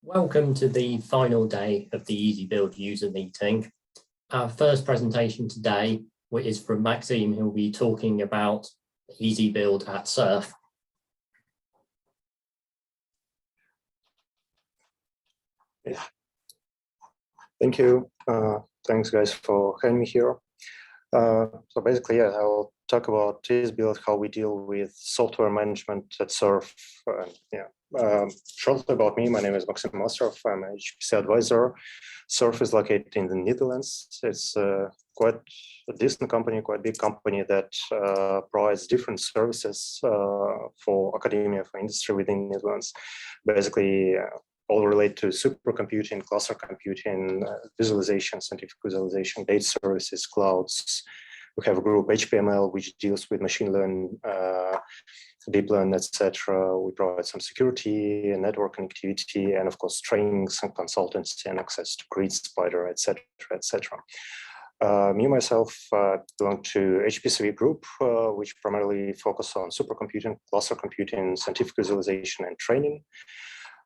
Welcome to the final day of the EasyBuild user meeting. Our first presentation today is from Maxime, who will be talking about EasyBuild at SURF. Yeah. Thank you. Thanks, guys, for having me here. So basically, yeah, I'll talk about EasyBuild, how we deal with software management at SURF. Shortly about me, my name is Maxime Mastrov. I'm an HPC advisor. SURF is located in the Netherlands. It's quite a decent company, quite a big company that provides different services for academia, for industry within the Netherlands. Basically, all relate to supercomputing, cluster computing, visualization, scientific visualization, data services, clouds. We have a group HPML, which deals with machine learning, deep learning, etc. We provide some security and network connectivity, and of course, trainings and consultancy and access to Grid, Spider, etc., etc. Me, myself, belong to HPCV group, which primarily focus on supercomputing, cluster computing, scientific visualization, and training.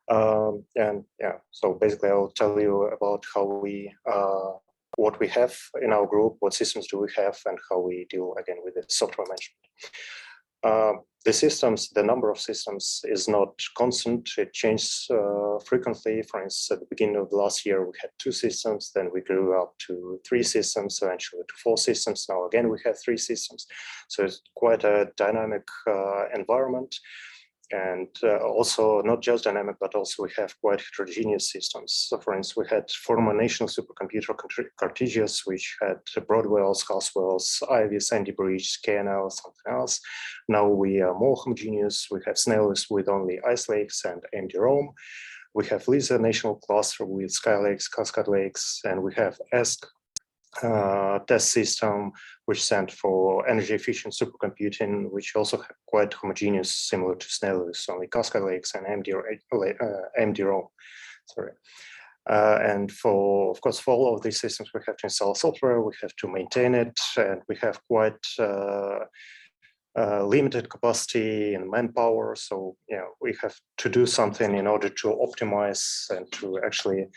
So basically I'll tell you about how we, what we have in our group, what systems do we have, and how we deal again with the software management. The systems, the number of systems is not constant. It changes frequently. For instance, at the beginning of the last year, we had 2 systems, then we grew up to 3 systems, eventually to 4 systems. Now again, we have 3 systems. So it's quite a dynamic environment. And also not just dynamic, but also we have quite heterogeneous systems. So for instance, we had former national supercomputer Cartesius, which had Broadwells, Haswells, Ivy, Sandy Bridge, KNL, something else. Now we are more homogeneous. We have Snails with only Ice Lakes and AMD Rome. We have Lisa National Cluster with Sky Lakes, Cascade Lakes, and we have ESC test system, which stands for energy efficient supercomputing, which also have quite homogeneous, similar to Snails, only Cascade Lakes and AMD Rome. Sorry. And of course, for all of these systems, we have to install software, we have to maintain it, and we have quite limited capacity and manpower. So, we have to do something in order to optimize and to actually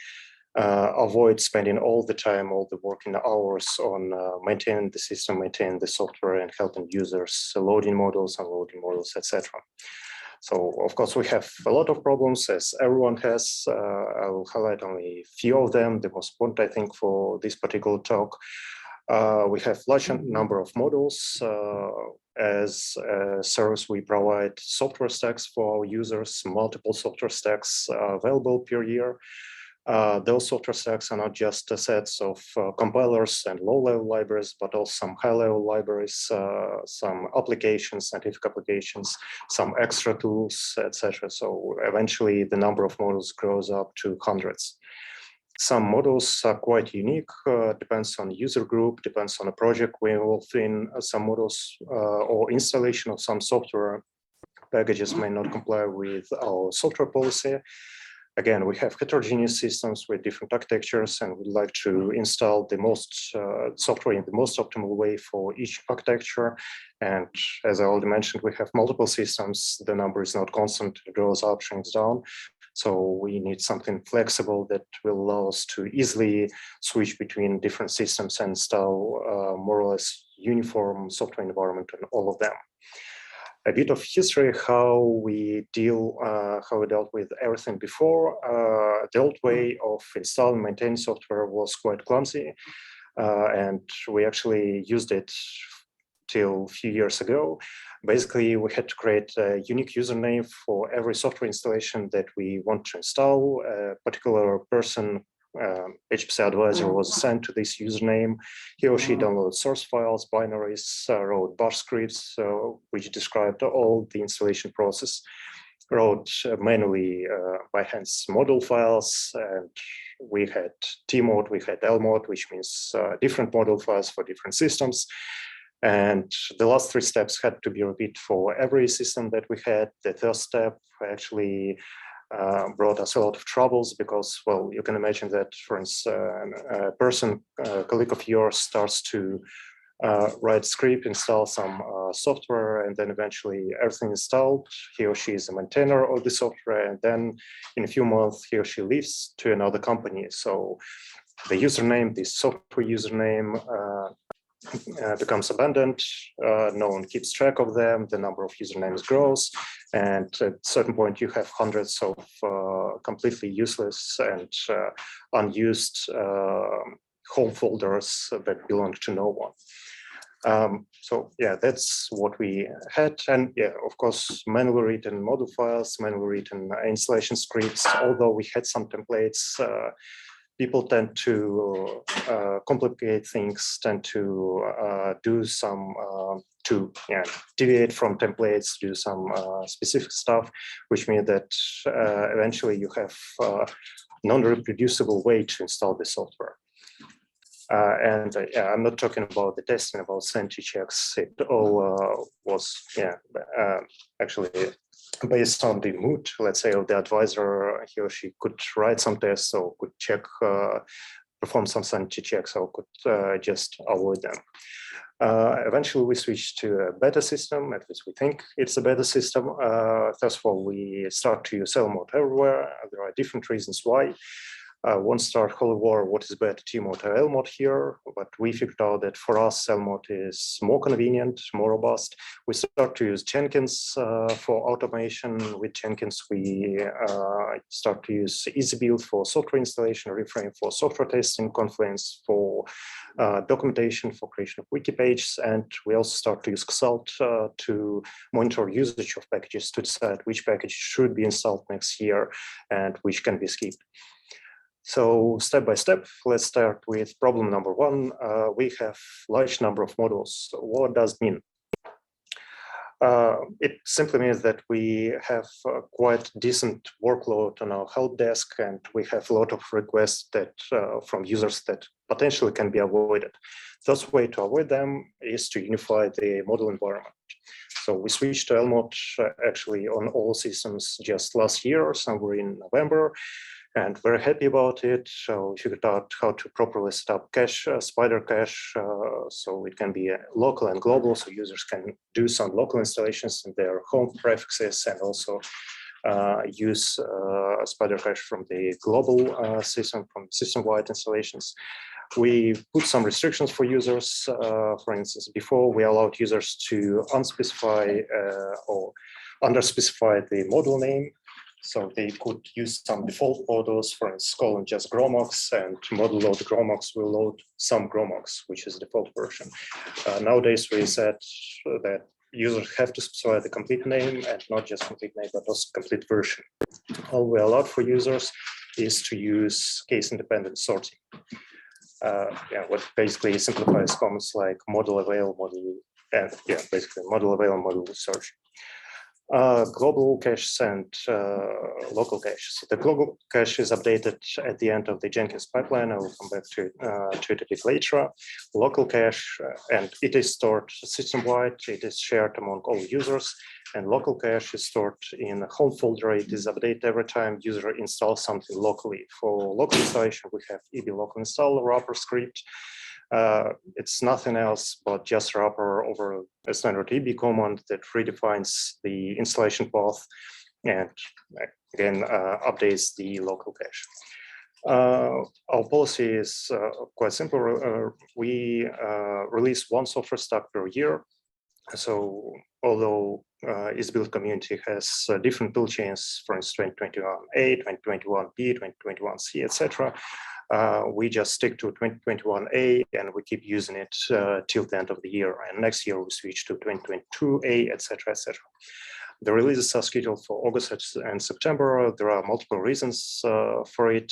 avoid spending all the time, all the working hours on maintaining the system, maintaining the software, and helping users loading models, unloading models, etc. So, of course, we have a lot of problems, as everyone has. I'll highlight only a few of them. The most important, I think, for this particular talk. We have large number of models. As a service, we provide software stacks for our users, multiple software stacks available per year. Those software stacks are not just sets of compilers and low-level libraries, but also some high-level libraries, some applications, scientific applications, some extra tools, etc. So eventually the number of models grows up to hundreds. Some models are quite unique, depends on user group, depends on a project we're involved in. Some models or installation of some software packages may not comply with our software policy. Again, we have heterogeneous systems with different architectures, and we'd like to install the most software in the most optimal way for each architecture. And as I already mentioned, we have multiple systems. The number is not constant, it goes up, shrinks down. So we need something flexible that will allow us to easily switch between different systems and install more or less uniform software environment on all of them. A bit of history, how we dealt with everything before. The old way of installing and maintaining software was quite clumsy, and we actually used it till a few years ago. Basically, we had to create a unique username for every software installation that we want to install. A particular person, HPC advisor, was assigned to this username. He or she downloaded source files, binaries, wrote bash scripts, which described all the installation process, wrote manually by hands model files, and we had T mode, we had L mode, which means different model files for different systems. And the last 3 steps had to be repeated for every system that we had. The third step actually brought us a lot of troubles because, well, you can imagine that, for instance, a colleague of yours starts to write script, install some software, and then eventually everything installed. He or she is a maintainer of the software, and then in a few months he or she leaves to another company. So the username, the software username, becomes abandoned. No one keeps track of them. The number of usernames grows, and at a certain point, you have hundreds of completely useless and unused home folders that belong to no one. So yeah, that's what we had. And yeah, of course, manually written model files, manually written installation scripts. Although we had some templates, people tend to complicate things, tend to do some, deviate from templates, do some specific stuff, which means that eventually you have non-reproducible way to install the software. Yeah, I'm not talking about the testing, about sanity checks. It all was, actually based on the mood, let's say, of the advisor. He or she could write some tests or could check, perform some sanity checks, or could just avoid them. Eventually, we switched to a beta system. At least we think it's a beta system. First of all, we start to use L mode everywhere. There are different reasons why. Won't start Holy War, what is better, T mode or L mode here, but we figured out that for us, L mode is more convenient, more robust. We start to use Jenkins for automation. With Jenkins, we start to use EasyBuild for software installation, Reframe for software testing, Confluence for documentation, for creation of wiki pages, and we also start to use Xalt to monitor usage of packages to decide which package should be installed next year and which can be skipped. So step by step, let's start with problem number one. We have large number of modules. So what does it mean? It simply means that we have quite decent workload on our help desk, and we have a lot of requests that from users that potentially can be avoided. The first way to avoid them is to unify the model environment. So we switched to L mode actually on all systems just last year, somewhere in November. And very happy about it. So we figured out how to properly set up cache, spider cache, so it can be local and global, so users can do some local installations in their home prefixes and also use spider cache from the global system, from system-wide installations. We put some restrictions for users. For instance, before we allowed users to unspecify or underspecify the module name. So they could use some default models, for instance, calling just Gromox, and model load Gromox will load some Gromox, which is the default version. Nowadays, we said that users have to specify the complete name, and not just complete name, but also complete version. All we allowed for users is to use case-independent sorting. What basically simplifies comments like model avail, model, and basically model avail, model search. Global cache and local cache. So the global cache is updated at the end of the Jenkins pipeline. I will come back to it a bit later. Local cache, and it is stored system-wide. It is shared among all users. And local cache is stored in a home folder. It is updated every time user installs something locally. For local installation, we have eb local install wrapper script. It's nothing else but just wrapper over a standard eb command that redefines the installation path and again updates the local cache. Our policy is quite simple. We release one software stack per year. So although EasyBuild community has different tool chains, for instance, 2021A, 2021B, 2021C, etc., we just stick to 2021A and we keep using it till the end of the year. And next year we switch to 2022A, etc., etc. The releases are scheduled for August and September. There are multiple reasons for it.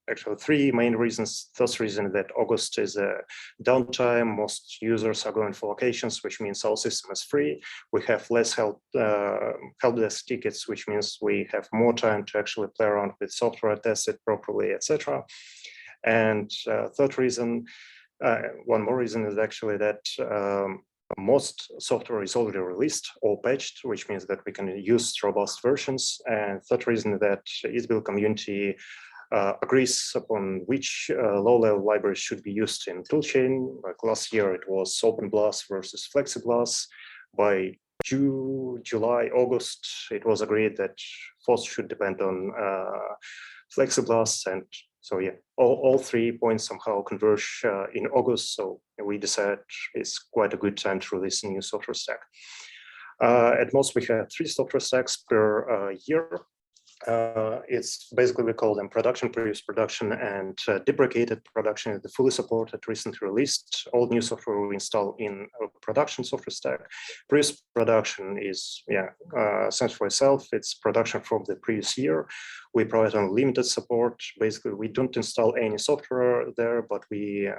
Actually, three main reasons. First reason that August is a downtime. Most users are going for vacations, which means our system is free. We have less help desk tickets, which means we have more time to actually play around with software, test it properly, etc. And third reason, one more reason is actually that most software is already released or patched, which means that we can use robust versions. And third reason is that EasyBuild community agrees upon which low-level libraries should be used in toolchain. Like last year, it was OpenBLAS versus FlexiBLAS. By July, August, it was agreed that FOSS should depend on FlexiBLAS, and so yeah, all 3 points somehow converge in August. So we decided it's quite a good time to release a new software stack. At most, we have 3 software stacks per year. It's basically, we call them production, previous production, and deprecated production is the fully supported, recently released. All new software we install in a production software stack. Previous production is, stands for itself. It's production from the previous year. We provide unlimited support. Basically, we don't install any software there, but we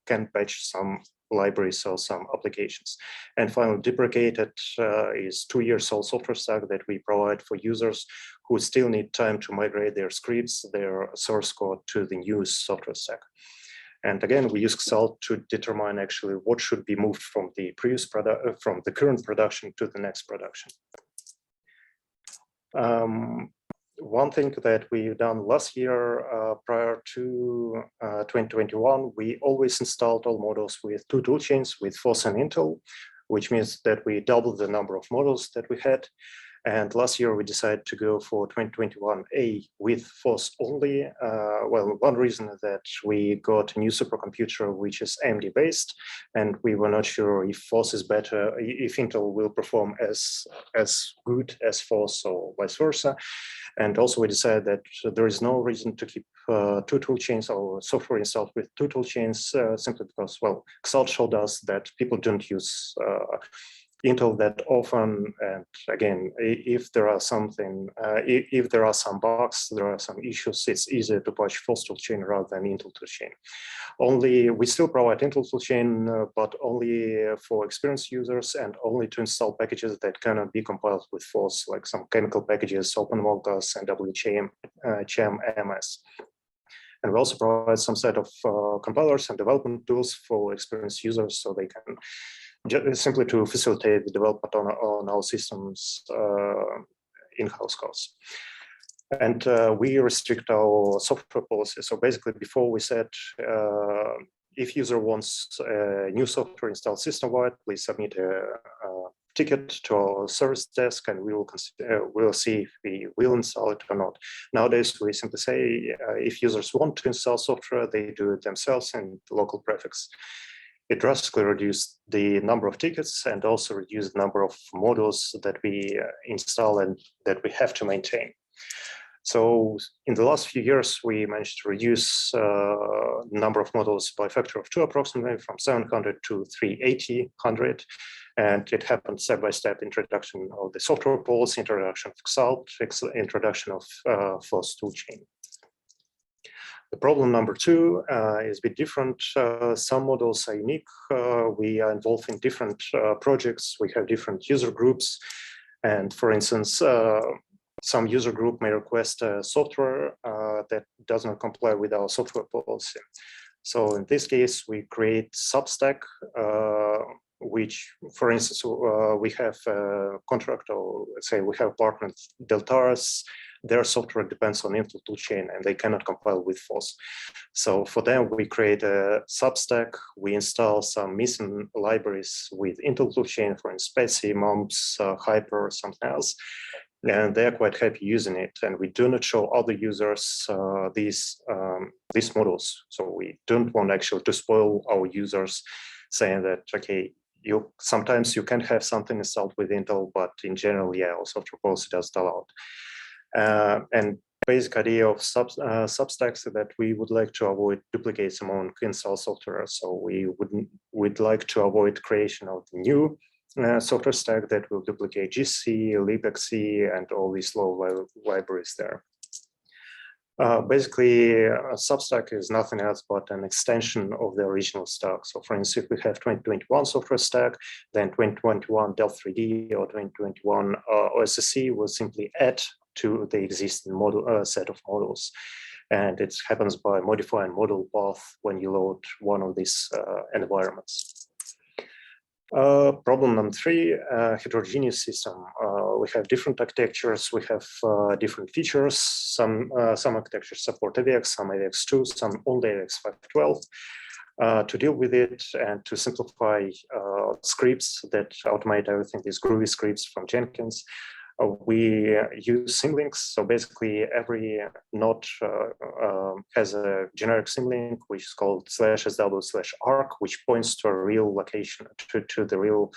can patch some libraries or some applications. And finally, deprecated is 2 years old software stack that we provide for users who still need time to migrate their scripts, their source code to the new software stack. And again, we use Excel to determine actually what should be moved from the previous product, from the current production to the next production. One thing that we've done last year, prior to 2021, we always installed all models with 2 toolchains, with FOSS and Intel, which means that we doubled the number of models that we had. And last year we decided to go for 2021A with FOSS only. Well, one reason is that we got a new supercomputer which is AMD based, and we were not sure if FOSS is better, if Intel will perform as good as FOSS or vice versa. And also we decided that there is no reason to keep 2 toolchains or software installed with 2 toolchains simply because, well, Excel showed us that people don't use Intel that often, and again, if there are something, if there are some bugs, there are some issues, it's easier to patch FOSS toolchain rather than Intel toolchain. Only we still provide Intel toolchain, but only for experienced users and only to install packages that cannot be compiled with FOSS, like some chemical packages, OpenMolgas and WChem, MS. And we also provide some set of compilers and development tools for experienced users, so they can simply to facilitate the development on our systems in-house costs. And we restrict our software policy. So basically, before we said, if user wants new software installed system-wide, please submit a ticket to our service desk, and we will consider, we'll see if we will install it or not. Nowadays, we simply say if users want to install software, they do it themselves in the local prefix. It drastically reduced the number of tickets and also reduced the number of modules that we install and that we have to maintain. So in the last few years, we managed to reduce the number of modules by a factor of 2 approximately, from 700 to 380. And it happened step-by-step: introduction of the software policy, introduction of Excel, introduction of FOSS toolchain. The problem number 2 is a bit different. Some models are unique. We are involved in different projects. We have different user groups. And for instance, some user group may request software that does not comply with our software policy. So in this case, we create Substack, which, for instance, we have a contract, or let's say we have partners, Deltares. Their software depends on Intel toolchain and they cannot compile with FOSS. So for them, we create a Substack. We install some missing libraries with Intel toolchain, for instance, Specie, Mumps, Hyper, something else. And they're quite happy using it. And we do not show other users these models. So we don't want actually to spoil our users, saying that, okay, sometimes you can have something installed with Intel, but in general, yeah, our software policy doesn't allow it. And basic idea of Substacks is that we would like to avoid duplicates among install software. So we'd like to avoid creation of new software stack that will duplicate JSC, libxc, and all these low libraries there. Basically, Substack is nothing else but an extension of the original stack. So for instance, if we have 2021 software stack, then 2021 Delft3D or 2021 OSSC will simply add to the existing model set of models. And it happens by modifying model path when you load one of these environments. Problem number 3, heterogeneous system. we have different architectures, we have different features. Some architectures support AVX, some AVX2, some only AVX 512. To deal with it and to simplify scripts that automate everything, these groovy scripts from Jenkins, we use symlinks. So basically every node has a generic symlink, which is called /sw/arc, which points to a real location, to the real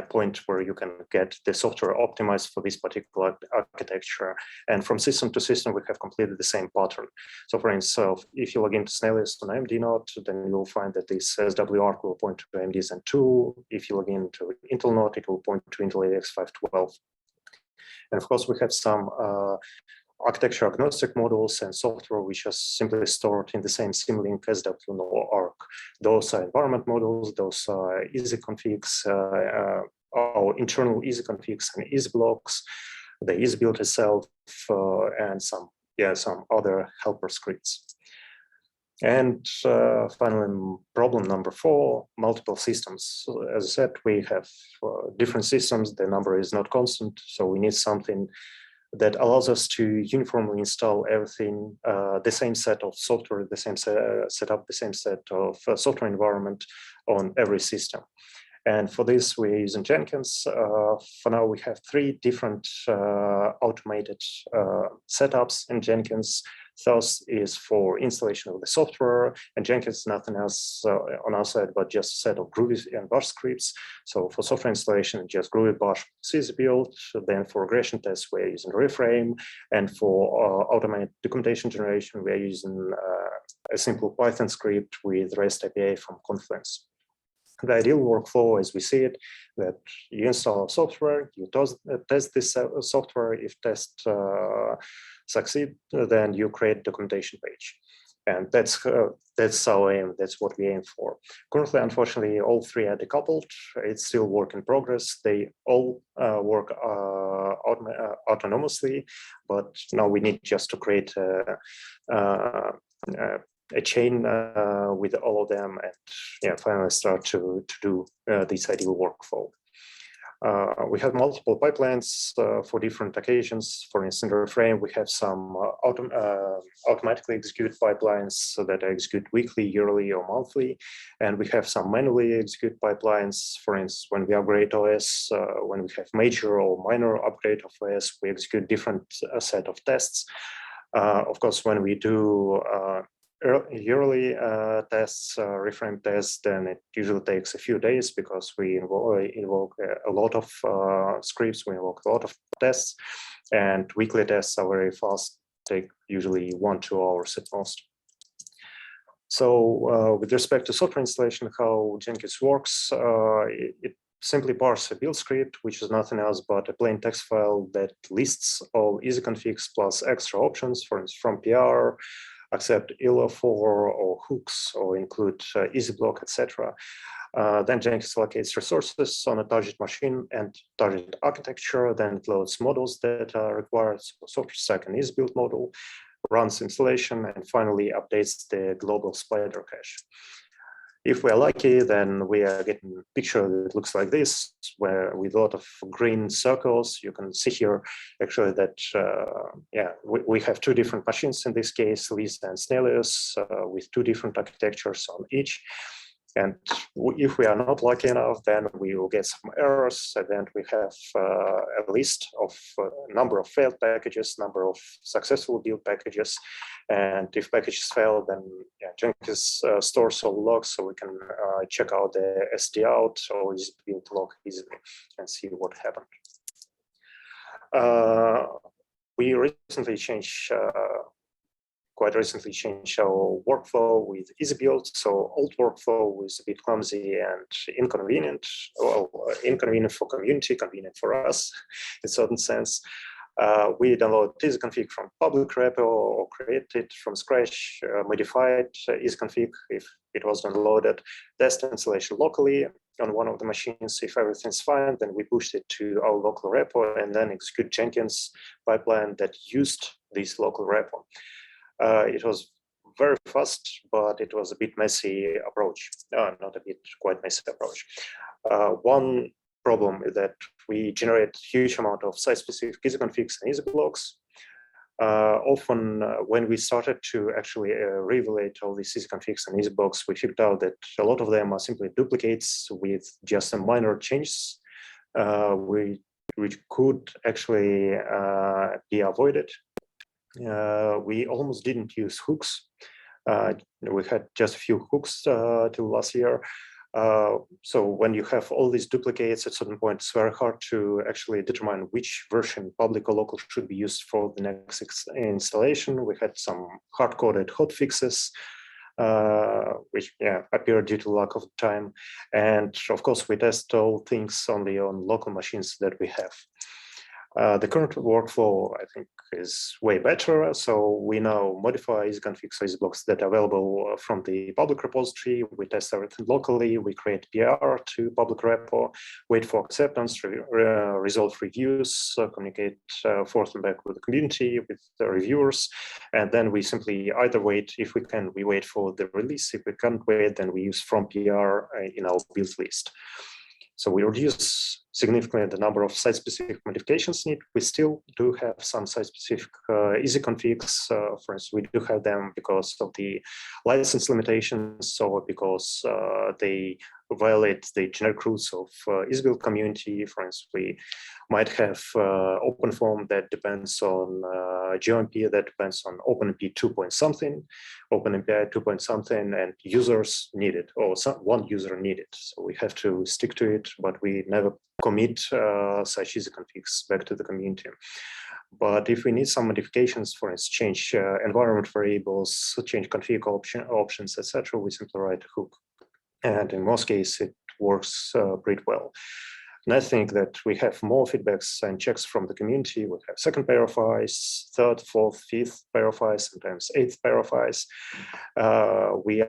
point where you can get the software optimized for this particular architecture. And from system to system, we have completed the same pattern. So for instance, if you log into Snellius on AMD node, then you'll find that this SW arc will point to AMD Zen 2. If you log into Intel node, it will point to Intel AVX 512. And of course, we have some architecture agnostic models and software which are simply stored in the same symlink SW node arc. Those are environment models, those are easy configs, our internal easy configs and easy blocks, the EasyBuild itself, and some other helper scripts. And finally, problem number 4, multiple systems. So as I said, we have different systems. The number is not constant, so we need something that allows us to uniformly install everything, the same set of software, the same setup, the same set of software environment on every system. And for this, we're using Jenkins. For now, we have 3 different automated setups in Jenkins. SURF is for installation of the software, and Jenkins is nothing else on our side but just a set of Groovy and Bash scripts. So for software installation, just Groovy, Bash, EasyBuild. Then for regression tests, we're using Reframe, and for automated documentation generation, we're using a simple Python script with REST API from Confluence. The ideal workflow, as we see it, that you install software, you test this software. If test succeed, then you create a documentation page, and that's our aim. That's what we aim for. Currently, unfortunately, all 3 are decoupled. It's still work in progress. They all work autonomously, but now we need just to create a chain with all of them, and finally start to do this ideal workflow. We have multiple pipelines for different occasions. For instance, in Reframe, we have some automatically execute pipelines that execute weekly, yearly, or monthly. And we have some manually execute pipelines. For instance, when we upgrade OS, when we have major or minor upgrade of OS, we execute different set of tests. Of course, when we do yearly tests, Reframe tests, then it usually takes a few days because we invoke a lot of scripts, we invoke a lot of tests, and weekly tests are very fast, take usually 1-2 hours at most. So with respect to software installation, how Jenkins works, it simply parses a build script, which is nothing else but a plain text file that lists all easy configs plus extra options, for instance, from PR, accept ILO for or hooks, or include easy block, etc. Then Jenkins allocates resources on a target machine and target architecture. Then it loads models that are required, so software stack and EasyBuild model, runs installation, and finally updates the global spider cache. If we're lucky, then we are getting a picture that looks like this, where with a lot of green circles. You can see here actually that, we have 2 different machines in this case, Lisa and Snellius, with 2 different architectures on each. And if we are not lucky enough, then we will get some errors. And then we have a list of number of failed packages, number of successful build packages. And if packages fail, then Jenkins stores all logs, so we can check out the SD out or EasyBuild log easily and see what happened. We quite recently changed our workflow with EasyBuild. So old workflow was a bit clumsy and inconvenient. Well, inconvenient for community, convenient for us in certain sense. We download EasyConfig from public repo or create it from scratch, modified EasyConfig if it was downloaded, test installation locally on one of the machines. If everything's fine, then we pushed it to our local repo and then execute Jenkins pipeline that used this local repo. It was very fast, but it was a bit messy approach. Not a bit, quite messy approach. One problem is that we generate huge amount of site-specific easy configs and easy blocks. Often when we started to actually reevaluate all these easy configs and easy blocks, we figured out that a lot of them are simply duplicates with just some minor changes, which could actually be avoided. We almost didn't use hooks. We had just a few hooks till last year. So when you have all these duplicates, at a certain point, it's very hard to actually determine which version, public or local, should be used for the next installation. We had some hard-coded hotfixes, which appeared due to lack of time. And of course, we test all things only on local machines that we have. The current workflow, I think, is way better. So we now modify easy configs, easy blocks that are available from the public repository. We test everything locally. We create PR to public repo, wait for acceptance, resolve reviews, communicate forth and back with the community, with the reviewers. And then we simply either wait, if we can, we wait for the release. If we can't wait, then we use from PR in our build list. So we reduce significantly the number of site-specific modifications needed. We still do have some site-specific easy configs. For instance, we do have them because of the license limitations, or because they violate the generic rules of EasyBuild community. For instance, we might have OpenFOAM that depends on GOMP that depends on OpenMP 2 point something, OpenMPI 2 point something, and users need it, or one user need it. So we have to stick to it, but we never commit such easy configs back to the community. But if we need some modifications, for instance, change environment variables, change config options, etc., we simply write a hook. And in most cases, it works pretty well. And I think that we have more feedbacks and checks from the community. We have second pair of eyes, third, fourth, fifth pair of eyes, sometimes eighth pair of eyes. We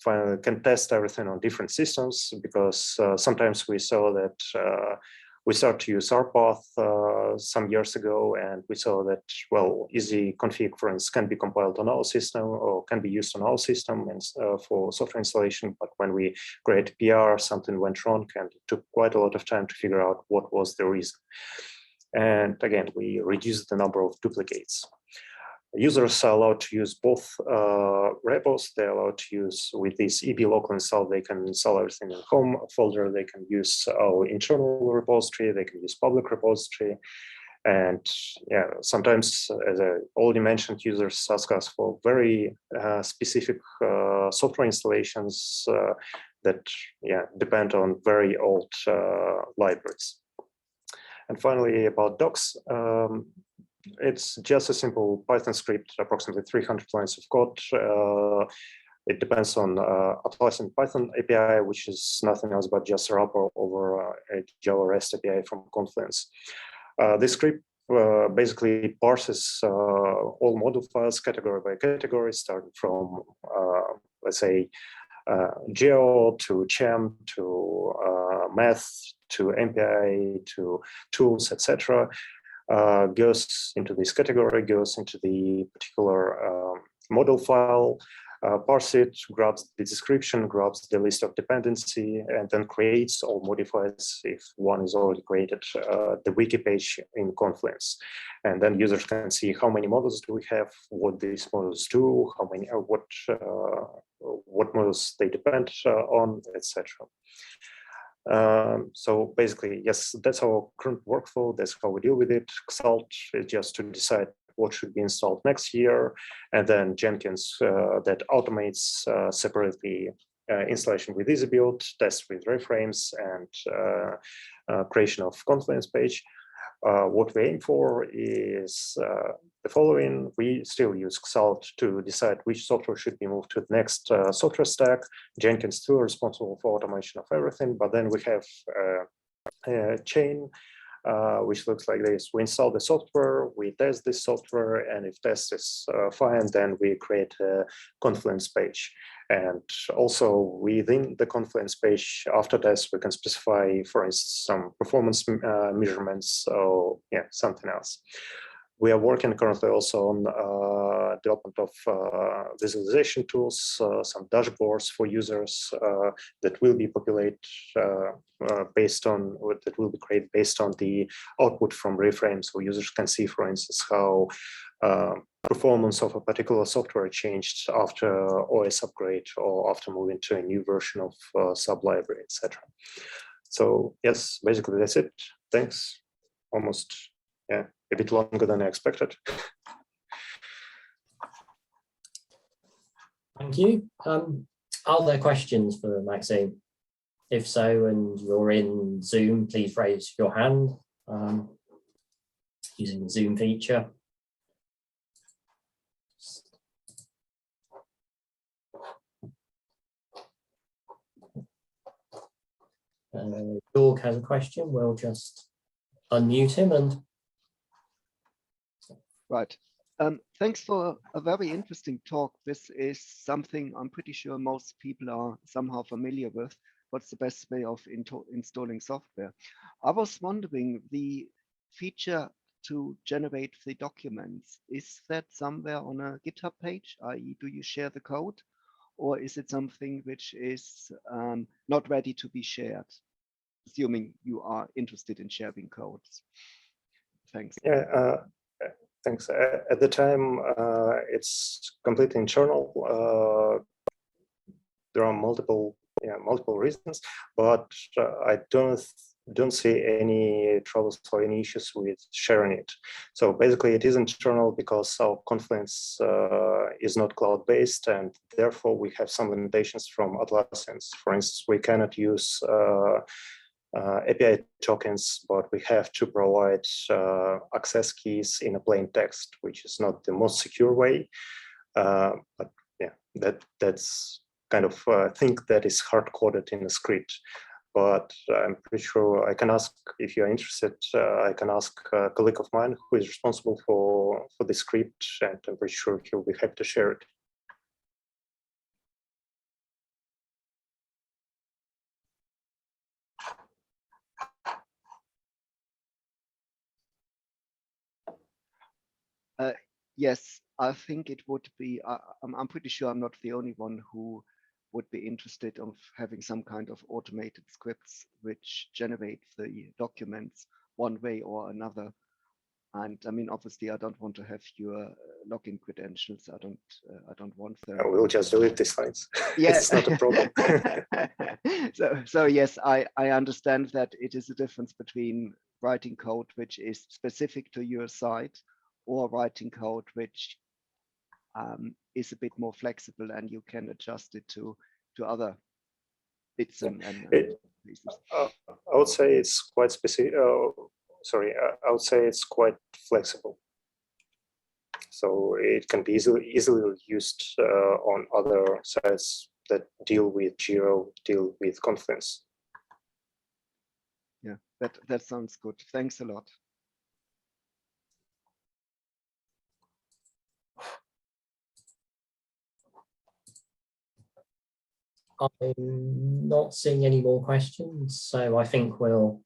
finally can test everything on different systems, because sometimes we saw that we started to use RPath some years ago, and we saw that, well, easy config, for instance, can be compiled on our system or can be used on our system and for software installation. But when we create PR, something went wrong, and it took quite a lot of time to figure out what was the reason. And again, we reduced the number of duplicates. Users are allowed to use both repos. They're allowed to use, with this EB local install, they can install everything in home folder. They can use our internal repository. They can use public repository. And yeah, sometimes, as I already mentioned, users ask us for very specific software installations that depend on very old libraries. And finally, about docs. It's just a simple Python script, approximately 300 lines of code. It depends on Atlassian Python API, which is nothing else but just a wrapper over a Java REST API from Confluence. This script basically parses all module files category by category, starting from, let's say, geo to chem to math to MPI to tools, etc. Goes into this category, goes into the particular model file, parse it, grabs the description, grabs the list of dependency, and then creates or modifies, if one is already created, the wiki page in Confluence. And then users can see how many models do we have, what these models do, how many, what models they depend on, etc. So basically, yes, that's our current workflow. That's how we deal with it. Xalt is just to decide what should be installed next year. And then Jenkins that automates separately installation with EasyBuild, tests with reframes, and creation of Confluence page. What we aim for is the following. We still use Xalt to decide which software should be moved to the next software stack. Jenkins still responsible for automation of everything, but then we have a chain which looks like this. We install the software, we test this software, and if test is fine, then we create a Confluence page. And also within the Confluence page, after test, we can specify, for instance, some performance measurements or something else. We are working currently also on development of visualization tools, some dashboards for users that will be populated that will be created based on the output from reframe. So users can see, for instance, how performance of a particular software changed after OS upgrade or after moving to a new version of sub-library, etc. So yes, basically that's it. Thanks. Almost, yeah, a bit longer than I expected. Thank you. Are there questions for Maxime? If so, and you're in Zoom, please raise your hand using the Zoom feature. Georg has a question. We'll just unmute him and. Right. Thanks for a very interesting talk. This is something I'm pretty sure most people are somehow familiar with. What's the best way of installing software? I was wondering, the feature to generate the documents, is that somewhere on a GitHub page, i.e. do you share the code? Or is it something which is not ready to be shared, assuming you are interested in sharing codes? Thanks. Yeah, thanks. At the time, it's completely internal. There are multiple reasons, but I don't see any troubles or any issues with sharing it. So basically it is internal because our Confluence is not cloud-based, and therefore we have some limitations from Atlassians. For instance, we cannot use API tokens, but we have to provide access keys in a plain text, which is not the most secure way. But yeah, that's kind of thing that is hard-coded in a script. But I'm pretty sure I can ask, if you're interested, I can ask a colleague of mine who is responsible for the script, and I'm pretty sure he'll be happy to share it. Yes, I think it would be, I'm pretty sure I'm not the only one who would be interested in having some kind of automated scripts which generate the documents one way or another. And I mean, obviously, I don't want to have your login credentials. I don't want them. We'll just delete these slides. Yes, it's not a problem. so yes, I understand that it is a difference between writing code which is specific to your site, or writing code which is a bit more flexible and you can adjust it to other bits and pieces. I would say it's quite specific. I would say it's quite flexible. So it can be easily used on other sites that deal with Jira, deal with Confluence. Yeah, that sounds good. Thanks a lot. I'm not seeing any more questions, so I think we'll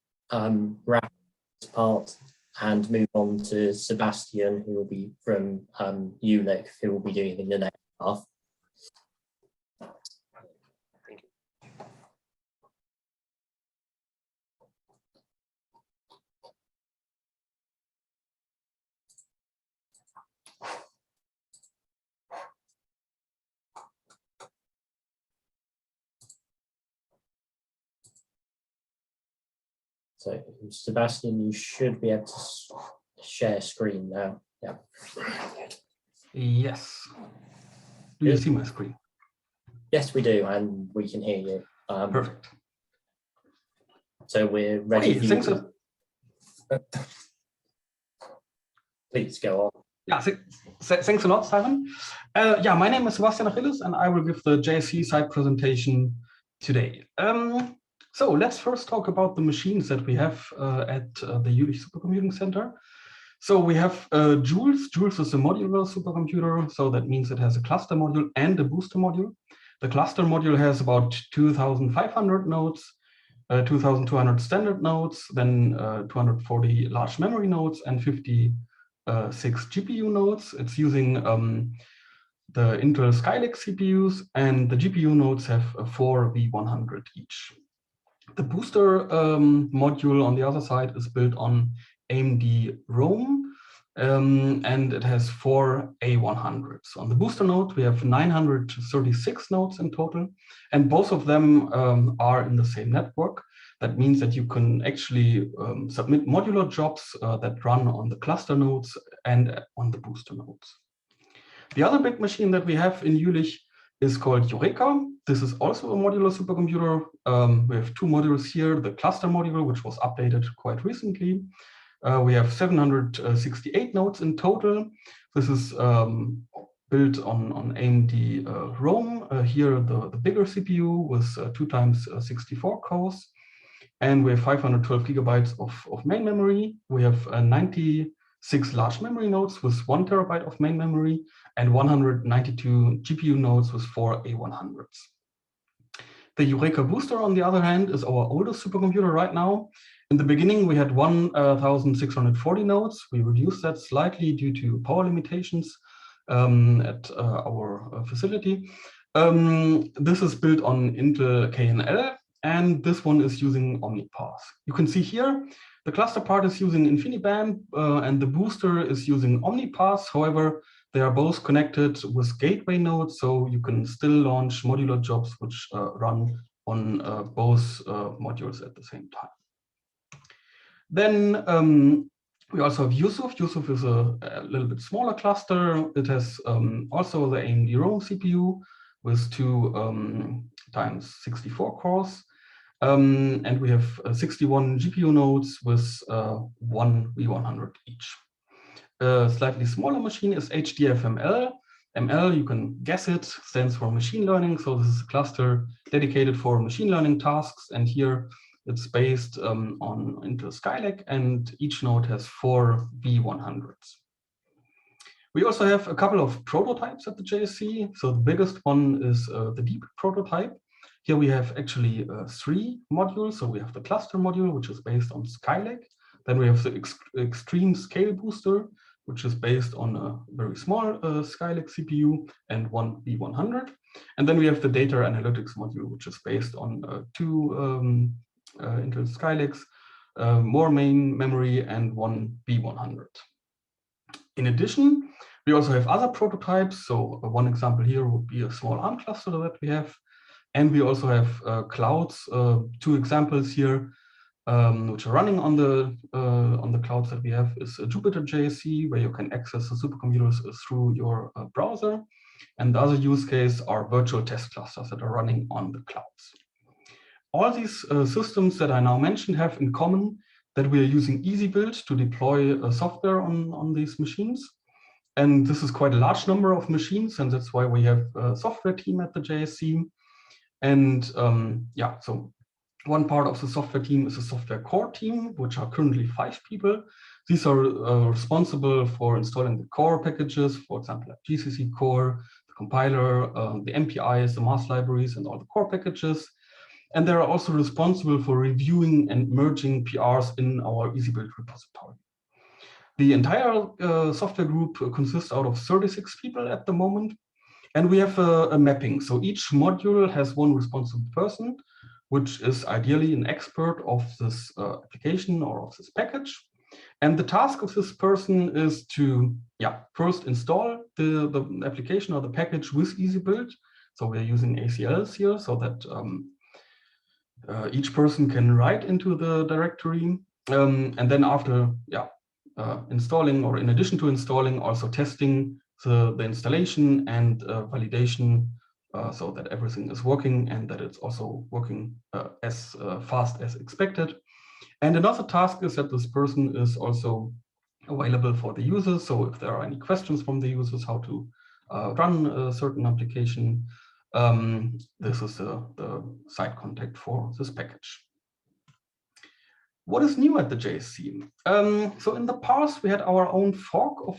wrap this part and move on to Sebastian, who will be from Jülich, who will be doing in the next half. So Sebastian, you should be able to share screen now. Yeah. Yes. Do you see my screen? Yes, we do, and we can hear you. Perfect. So we're ready. Okay, thanks. Please go on. Yeah, thanks a lot, Simon. Yeah, my name is Sebastian Achilles, and I will give the JSC site presentation today. So let's first talk about the machines that we have at the Jülich Supercomputing Centre. So we have JUWELS. JUWELS is a modular supercomputer, so that means it has a cluster module and a booster module. The cluster module has about 2,500 nodes, 2,200 standard nodes, then 240 large memory nodes, and 50 6 GPU nodes. It's using the Intel Skylake CPUs, and the GPU nodes have 4 V100 each. The booster module on the other side is built on AMD Rome, and it has 4 A100s. On the booster node, we have 936 nodes in total, and both of them are in the same network. That means that you can actually submit modular jobs that run on the cluster nodes and on the booster nodes. The other big machine that we have in Jülich is called Eureka. This is also a modular supercomputer. We have 2 modules here, the cluster module, which was updated quite recently. We have 768 nodes in total. This is built on AMD Rome. Here, the bigger CPU with 2 times 64 cores. And we have 512 gigabytes of main memory. We have 96 large memory nodes with 1 terabyte of main memory and 192 GPU nodes with 4 A100s. The Eureka Booster, on the other hand, is our oldest supercomputer right now. In the beginning, we had 1,640 nodes. We reduced that slightly due to power limitations at our facility. This is built on Intel KNL, and this one is using OmniPath. You can see here, the cluster part is using InfiniBand, and the booster is using OmniPath. However, they are both connected with gateway nodes, so you can still launch modular jobs which run on both modules at the same time. Then we also have Yusuf. Yusuf is a little bit smaller cluster. It has also the AMD Rome CPU with 2 times 64 cores. And we have 61 GPU nodes with 1 V100 each. A slightly smaller machine is HDFML. ML, you can guess it, stands for machine learning. So this is a cluster dedicated for machine learning tasks. And here it's based on Intel Skylake, and each node has 4 V100s. We also have a couple of prototypes at the JSC. So the biggest one is the deep prototype. Here we have actually 3 modules. So we have the cluster module, which is based on Skylake. Then we have the extreme scale booster, which is based on a very small Skylake CPU and 1 V100. And then we have the data analytics module, which is based on 2 Intel Skylakes, more main memory, and 1 V100. In addition, we also have other prototypes. So one example here would be a small ARM cluster that we have. And we also have clouds, 2 examples here, which are running on the clouds that we have is a Jupyter JSC, where you can access the supercomputers through your browser. And the other use case are virtual test clusters that are running on the clouds. All these systems that I now mentioned have in common that we are using EasyBuild to deploy software on these machines. And this is quite a large number of machines, and that's why we have a software team at the JSC. And yeah, so one part of the software team is a software core team, which are currently 5 people. These are responsible for installing the core packages, for example, like GCC core, the compiler, the MPIs, the mass libraries, and all the core packages. And they are also responsible for reviewing and merging PRs in our EasyBuild repository. The entire software group consists out of 36 people at the moment. And we have a mapping. So each module has one responsible person, which is ideally an expert of this application or of this package. And the task of this person is to first install the application or the package with EasyBuild. So we're using ACLs here so that each person can write into the directory. And then after installing, or in addition to installing, also testing the installation and validation so that everything is working and that it's also working as fast as expected. And another task is that this person is also available for the users. So if there are any questions from the users how to run a certain application, this is the site contact for this package. What is new at the JSC? So in the past, we had our own fork of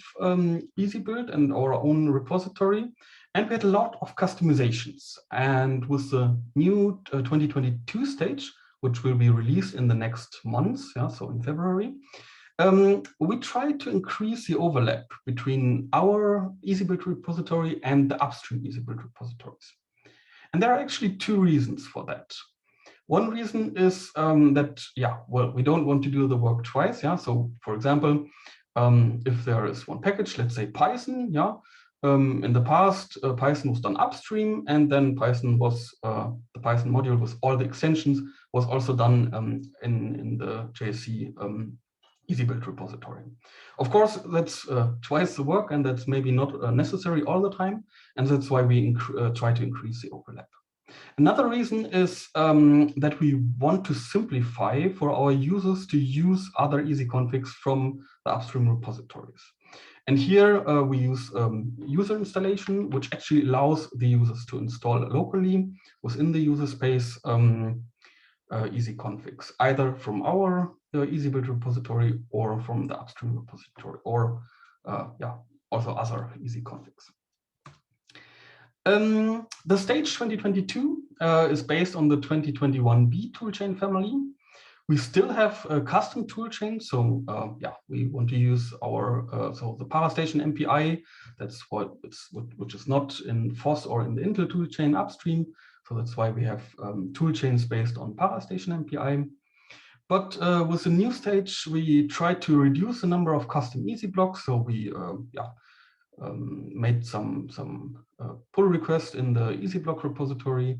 EasyBuild and our own repository, and we had a lot of customizations. And with the new 2022 stage, which will be released in the next months, so in February, we try to increase the overlap between our EasyBuild repository and the upstream EasyBuild repositories. And there are actually two reasons for that. One reason is that, we don't want to do the work twice. So for example, if there is one package, let's say Python, in the past, Python was done upstream, and then Python was, the Python module with all the extensions was also done in the JSC EasyBuild repository. Of course, that's twice the work, and that's maybe not necessary all the time, and that's why we try to increase the overlap. Another reason is that we want to simplify for our users to use other easy configs from the upstream repositories. And here we use user installation, which actually allows the users to install locally within the user space easy configs, either from our EasyBuild repository or from the upstream repository, or also other easy configs. The stage 2022 is based on the 2021B toolchain family. We still have a custom toolchain, so we want to use our so the ParaStation MPI. That's which is not in FOSS or in the Intel toolchain upstream. So that's why we have toolchains based on ParaStation MPI. But with the new stage, we try to reduce the number of custom easy blocks. So we made some pull requests in the EasyBlock repository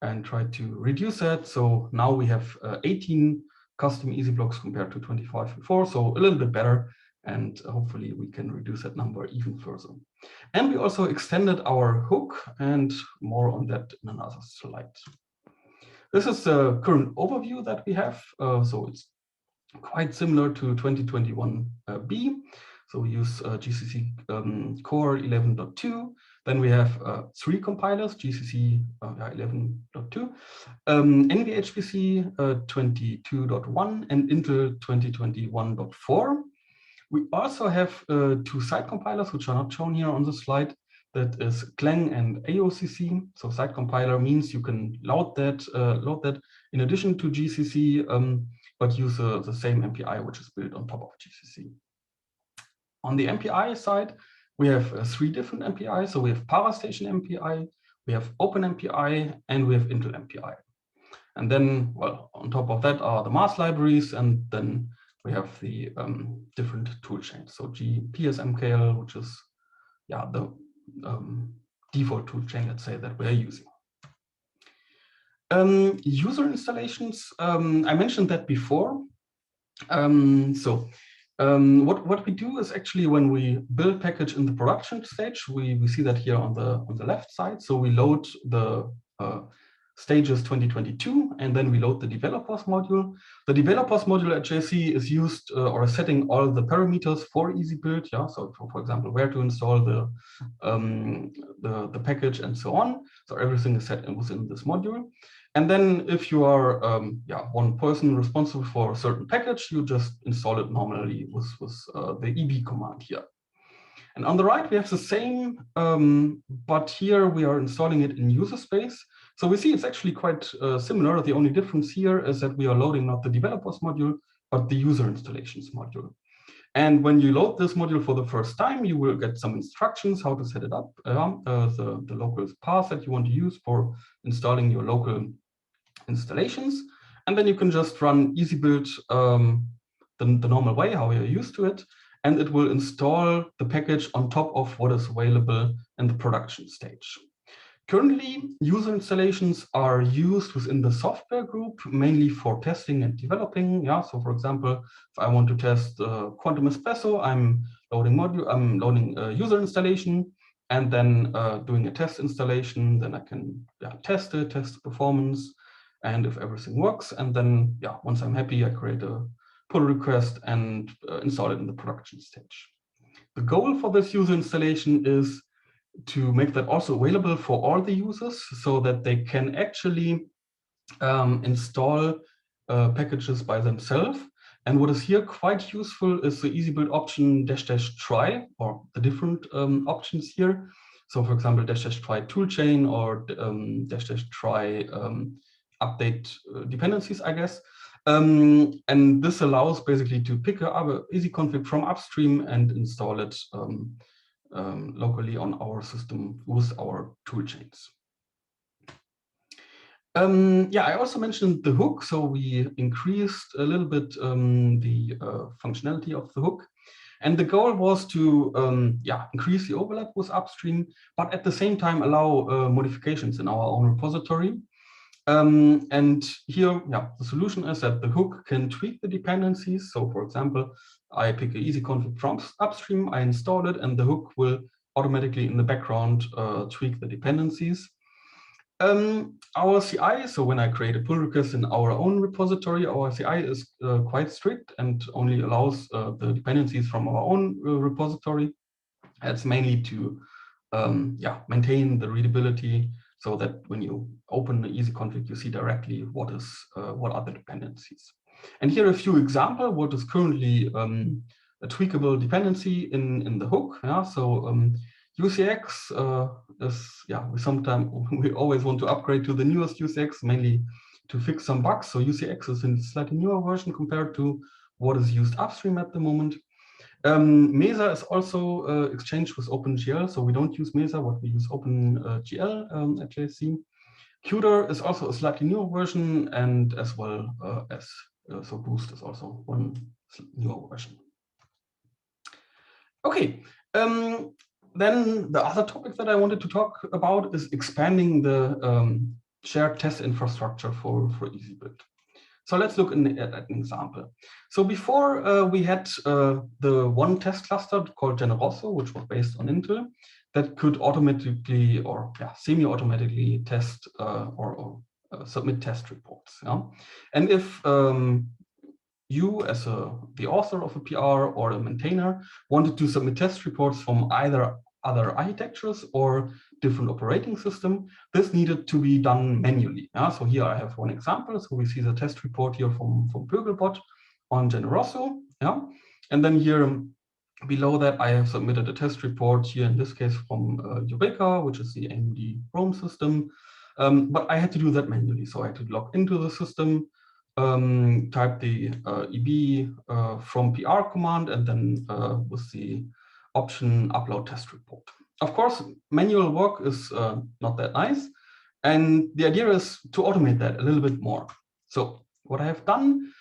and tried to reduce that. So now we have 18 custom easy blocks compared to 25 before, so a little bit better, and hopefully we can reduce that number even further. And we also extended our hook, and more on that in another slide. This is the current overview that we have. So it's quite similar to 2021B. So we use GCC core 11.2. Then we have 3 compilers, GCC 11.2, NVHPC 22.1, and Intel 2021.4. We also have 2 side compilers, which are not shown here on the slide. That is Clang and AOCC. So side compiler means you can load that in addition to GCC, but use the same MPI, which is built on top of GCC. On the MPI side, we have 3 different MPIs. So we have ParaStation MPI, we have OpenMPI, and we have Intel MPI. And then, well, on top of that are the mass libraries, and then we have the different tool chains. So PSMKL, which is the default tool chain, let's say, that we're using. User installations, I mentioned that before. What we do is actually when we build package in the production stage, we see that here on the left side. So we load the stages 2022, and then we load the developers module. The developers module at JSC is used or setting all the parameters for EasyBuild. So for example, where to install the package and so on. So everything is set within this module. And then if you are one person responsible for a certain package, you just install it normally with the EB command here. And on the right, we have the same, but here we are installing it in user space. So we see it's actually quite similar. The only difference here is that we are loading not the developers module, but the user installations module. And when you load this module for the first time, you will get some instructions how to set it up, the local path that you want to use for installing your local installations. And then you can just run EasyBuild the normal way, how you're used to it, and it will install the package on top of what is available in the production stage. Currently, user installations are used within the software group, mainly for testing and developing. So for example, if I want to test Quantum Espresso, I'm loading a user installation, and then doing a test installation. Then I can test it, test the performance, and if everything works. And then once I'm happy, I create a pull request and install it in the production stage. The goal for this user installation is to make that also available for all the users, so that they can actually install packages by themselves. And what is here quite useful is the EasyBuild option --try, or the different options here. So for example, --try toolchain, or --try update dependencies, I guess. And this allows basically to pick up an EasyConfig from upstream and install it locally on our system with our toolchains. Yeah, I also mentioned the hook. So we increased a little bit the functionality of the hook. And the goal was to increase the overlap with upstream, but at the same time allow modifications in our own repository. And here, the solution is that the hook can tweak the dependencies. So for example, I pick an EasyConfig from upstream, I install it, and the hook will automatically in the background tweak the dependencies. Our CI, so when I create a pull request in our own repository, our CI is quite strict and only allows the dependencies from our own repository. It's mainly to maintain the readability, so that when you open the EasyConfig, you see directly what are the dependencies. And here are a few examples what is currently a tweakable dependency in the hook. Yeah, so UCX we always want to upgrade to the newest UCX, mainly to fix some bugs. So UCX is in a slightly newer version compared to what is used upstream at the moment. Mesa is also exchanged with OpenGL, so we don't use Mesa, but we use OpenGL at JSC. Qt is also a slightly newer version, and as well as so Boost is also one newer version. Okay, then the other topic that I wanted to talk about is expanding the shared test infrastructure for EasyBuild. So let's look at an example. So before we had the one test cluster called Generoso, which was based on Intel, that could automatically or semi-automatically test or submit test reports. Yeah? And if you as the author of a PR or a maintainer wanted to submit test reports from either other architectures or different operating system, this needed to be done manually. Yeah? So here I have one example. So we see the test report here from Pögelbot on Generoso. Yeah? And then here below that, I have submitted a test report here, in this case from Eureka, which is the AMD Rome system. But I had to do that manually. So I had to log into the system, type the EB from PR command, and then with the option upload test report. Of course, manual work is not that nice. And the idea is to automate that a little bit more. So what I have done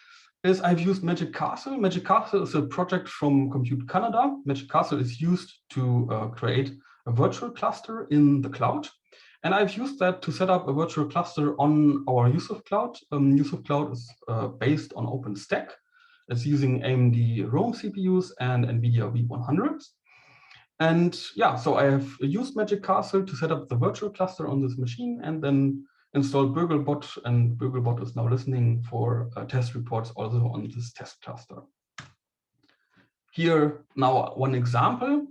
is I've used Magic Castle. Magic Castle is a project from Compute Canada. Magic Castle is used to create a virtual cluster in the cloud. And I've used that to set up a virtual cluster on our Yusuf Cloud. Yusuf Cloud is based on OpenStack. It's using AMD Rome CPUs and NVIDIA V100s. And yeah, so I have used Magic Castle to set up the virtual cluster on this machine and then installed Bögelbot, and Bögelbot is now listening for test reports also on this test cluster. Here now one example.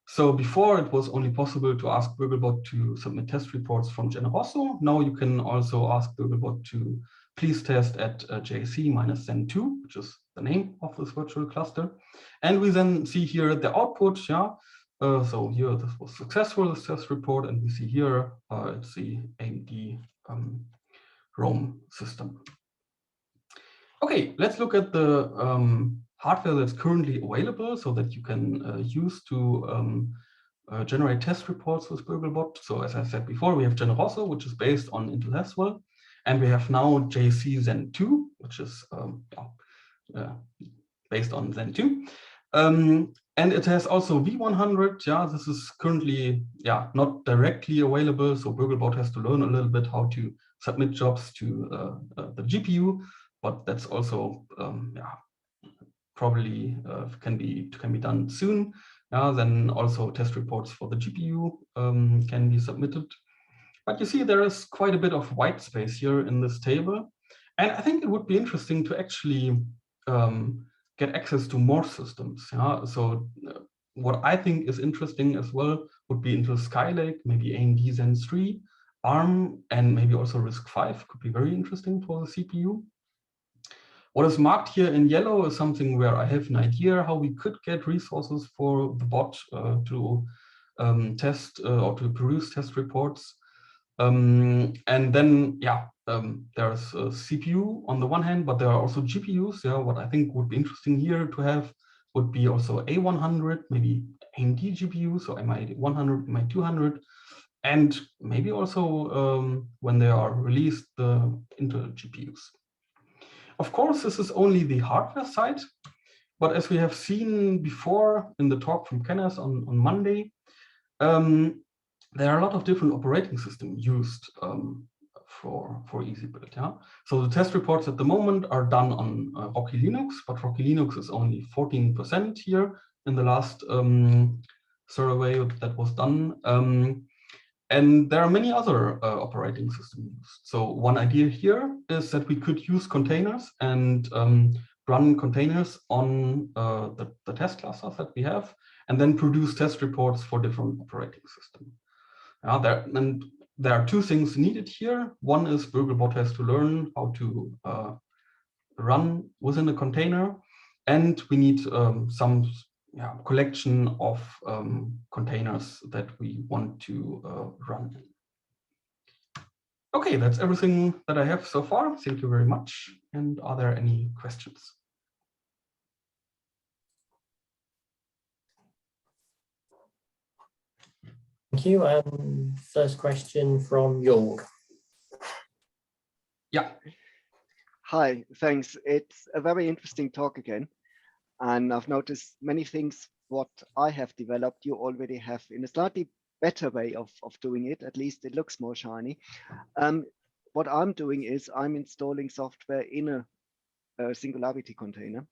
So before it was only possible to ask Bögelbot to submit test reports from Generoso. Now you can also ask Bögelbot to please test at JSC-Zen2, which is the name of this virtual cluster. And we then see here the output. Yeah. So here this was successful, this test report, and we see here it's the AMD Rome system. Okay, let's look at the hardware that's currently available so that you can use to generate test reports with Bögelbot. So as I said before, we have Generoso, which is based on Intel as well. And we have now JSC Zen 2, which is based on Zen 2. And it has also V100. Yeah, this is currently not directly available. So Bögelbot has to learn a little bit how to submit jobs to the GPU, but that's also probably can be done soon. Then also test reports for the GPU can be submitted. But you see there is quite a bit of white space here in this table. And I think it would be interesting to actually get access to more systems. Yeah? So what I think is interesting as well would be Intel Skylake, maybe AMD Zen 3, ARM, and maybe also RISC-V could be very interesting for the CPU. What is marked here in yellow is something where I have an idea how we could get resources for the bot to test or to produce test reports. And then, there's a CPU on the one hand, but there are also GPUs. Yeah, what I think would be interesting here to have would be also A100, maybe AMD GPUs, so MI100, MI200, and maybe also when they are released, the Intel GPUs. Of course, this is only the hardware side, but as we have seen before in the talk from Kenneth on Monday, there are a lot of different operating systems used for EasyBuild. Yeah? So the test reports at the moment are done on Rocky Linux, but Rocky Linux is only 14% here in the last survey that was done. And there are many other operating systems used. So one idea here is that we could use containers and run containers on the test clusters that we have, and then produce test reports for different operating systems. There are two things needed here. One is Bögelbot has to learn how to run within a container, and we need some collection of containers that we want to run in. Okay, that's everything that I have so far. Thank you very much. And are there any questions? Thank you. First question from Jörg. Yeah. Hi, thanks. It's a very interesting talk again. And I've noticed many things what I have developed, you already have in a slightly better way of doing it. At least it looks more shiny. What I'm doing is I'm installing software in a Singularity container.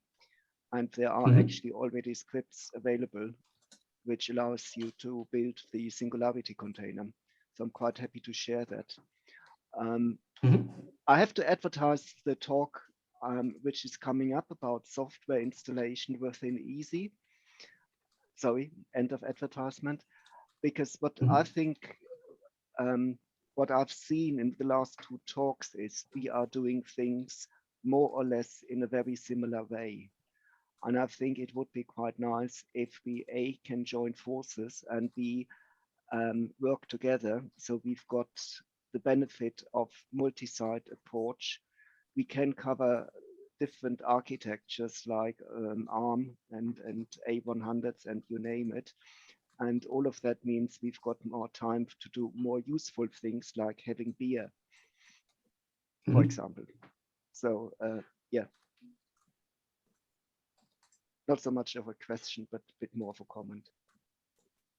And there are actually already scripts available which allows you to build the Singularity container. So I'm quite happy to share that. I have to advertise the talk which is coming up about software installation within Easy. Sorry, end of advertisement. Because what I think, what I've seen in the last two talks is we are doing things more or less in a very similar way. And I think it would be quite nice if we can join forces and we work together. So we've got the benefit of multi-site approach. We can cover different architectures like ARM and A100s and you name it. And all of that means we've got more time to do more useful things like having beer, for example. So yeah. Not so much of a question, but a bit more of a comment.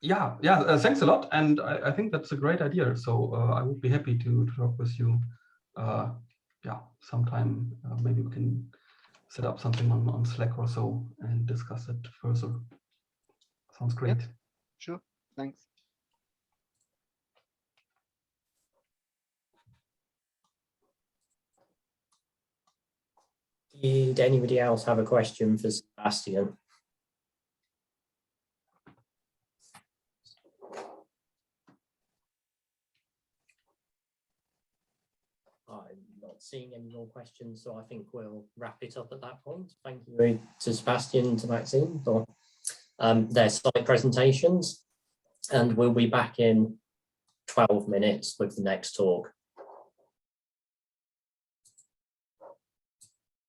Yeah, thanks a lot. And I think that's a great idea. So I would be happy to talk with you. Sometime maybe we can set up something on Slack or so and discuss it further. Sounds great. Yep. Sure, thanks. Did anybody else have a question for Sebastian? I'm not seeing any more questions, so I think we'll wrap it up at that point. Thank you to Sebastian and to Maxime for their site presentations, and we'll be back in 12 minutes with the next talk.